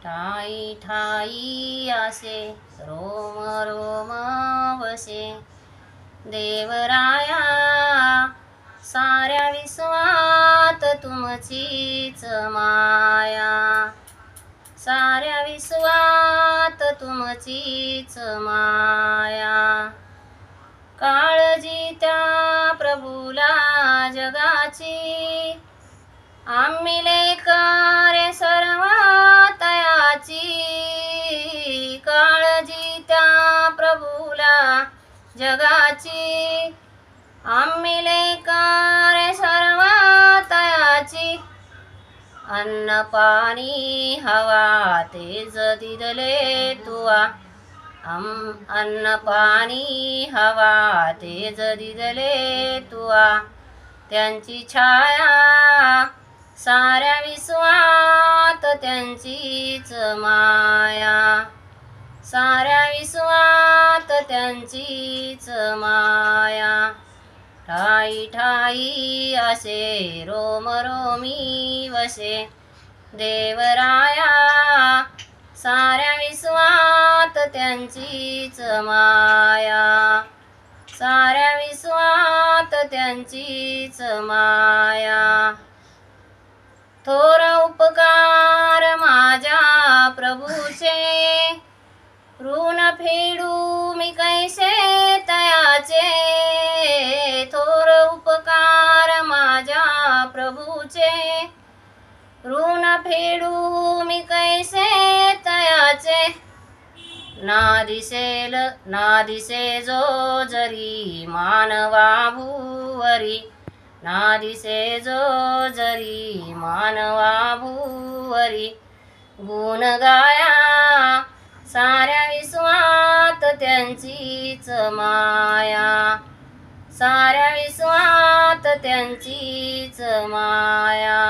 ठाई ठाई आसे रोम रोम वसे देवराया साऱ्या विश्वात तुमचीच माया साऱ्या विश्वात तुमचीच माया काळजी त्या प्रभूला जगाची आम्ही लेकरे सर्व तयाची काळजी त्या प्रभूला जगाची आम्ही लेकरे सर्व तयाची अन्न पाणी हवा तेज दिदले तुआ अन्न पाणी हवा तेज दिदले तुआ त्यांची छाया साऱ्या विश्वात त्यांचीच माया साऱ्या विश्वात त्यांचीच माया ठाई ठाई असे रोम रोमी वसे देवराया साऱ्या विश्वात त्यांचीच माया साऱ्या विश्वात त्यांचीच माया थोर उपकार माझ्या प्रभूचे ऋण फेडू मी कैसे तयाचे थोर उपकार माझ्या प्रभूचे ऋण फेडू मी कैसे तयाचे ना दिसे जो जरी मानवा भूवरी ना दिसे जो जरी मानवा भूवरी गुण गाया साऱ्या विश्वात त्यांचीच माया साऱ्या विश्वात त्यांचीच माया